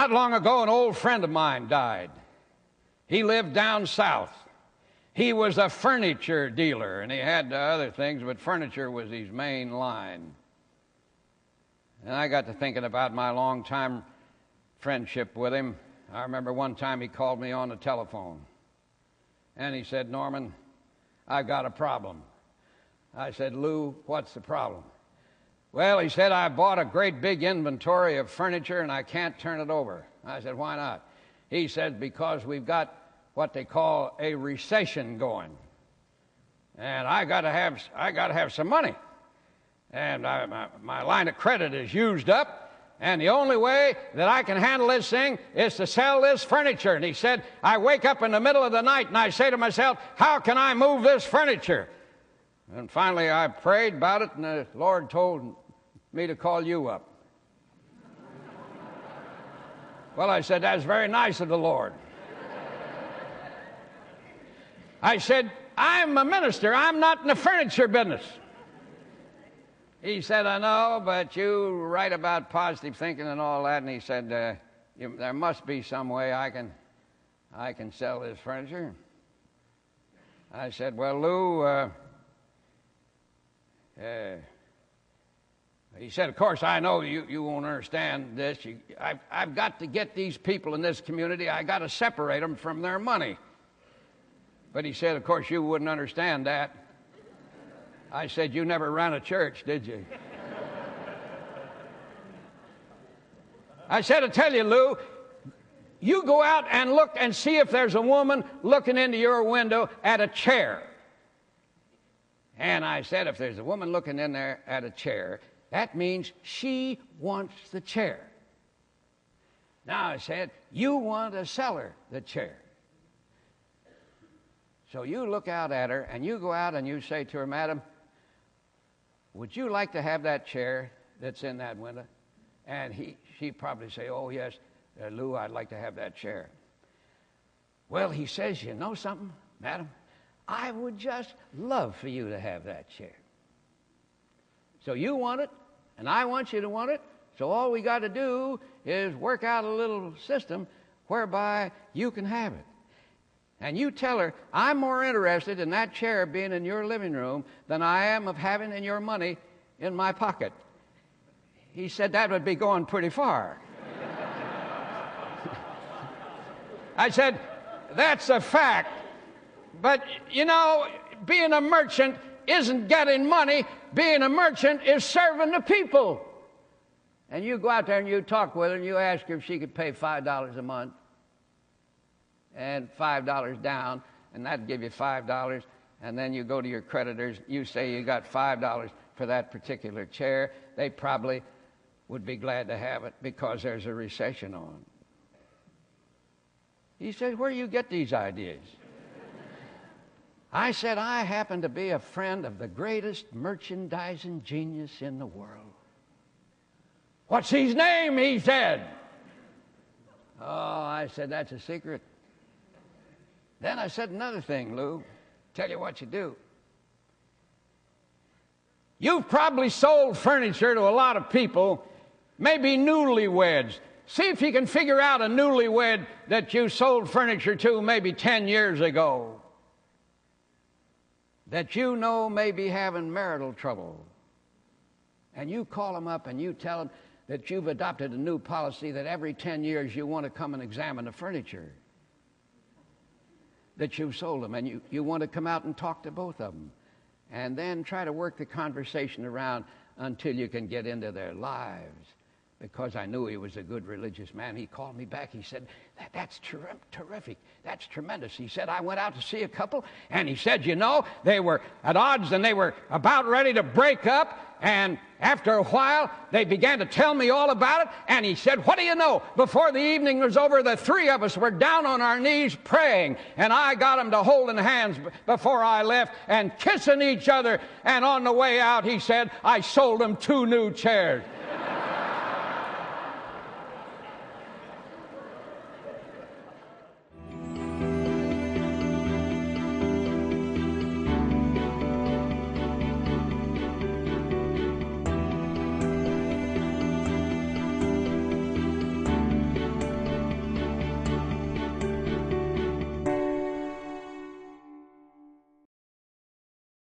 Not long ago, an old friend of mine died. He lived down south. He was a furniture dealer, and he had other things, but furniture was his main line. And I got to thinking about my long-time friendship with him. I remember one time he called me on the telephone, and he said, "Norman, I've got a problem." I said, "Lou, what's the problem?" "Well," he said, "I bought a great big inventory of furniture, and I can't turn it over." I said, "Why not?" He said, "Because we've got what they call a recession going, and I got to have some money, and my line of credit is used up, and the only way that I can handle this thing is to sell this furniture." And he said, "I wake up in the middle of the night and I say to myself, how can I move this furniture?" And finally I prayed about it, and the Lord told me to call you up. Well, I said, "That's very nice of the Lord." I said, "I'm a minister. I'm not in the furniture business." He said, "I know, but you write about positive thinking and all that." And he said, "There must be some way I can sell this furniture." I said, "Well, Lou," he said, "Of course, I know you won't understand this. I've got to get these people in this community. I got to separate them from their money." But he said, "Of course, you wouldn't understand that." I said, "You never ran a church, did you?" I said, "I tell you, Lou, you go out and look and see if there's a woman looking into your window at a chair." And I said, if there's a woman looking in there at a chair, that means she wants the chair. Now, I said, you want to sell her the chair. So you look out at her, and you go out and you say to her, "Madam, would you like to have that chair that's in that window?" And she'd probably say, "Oh, yes, Lou, I'd like to have that chair." Well, he says, "You know something, madam? I would just love for you to have that chair. So you want it, and I want you to want it, so all we got to do is work out a little system whereby you can have it." And you tell her, "I'm more interested in that chair being in your living room than I am of having in your money in my pocket." He said that would be going pretty far. I said, "That's a fact. But, you know, being a merchant isn't getting money. Being a merchant is serving the people." And you go out there and you talk with her and you ask her if she could pay $5 a month and $5 down, and that'd give you $5. And then you go to your creditors, you say you got $5 for that particular chair. They probably would be glad to have it because there's a recession on. He said, "Where do you get these ideas?" I said, "I happen to be a friend of the greatest merchandising genius in the world." "What's his name?" he said. "Oh," I said, "that's a secret." Then I said another thing, "Lou, tell you what you do. You've probably sold furniture to a lot of people, maybe newlyweds. See if you can figure out a newlywed that you sold furniture to maybe 10 years ago that you know may be having marital trouble. And you call them up and you tell them that you've adopted a new policy that every 10 years you want to come and examine the furniture that you've sold them, and you want to come out and talk to both of them, and then try to work the conversation around until you can get into their lives." Because I knew he was a good religious man, he called me back. He said, "That's terrific. That's tremendous." He said, "I went out to see a couple," and he said, "You know, they were at odds and they were about ready to break up. And after a while, they began to tell me all about it." And he said, "What do you know? Before the evening was over, the three of us were down on our knees praying. And I got them to holding hands before I left and kissing each other. And on the way out," he said, "I sold them 2 new chairs."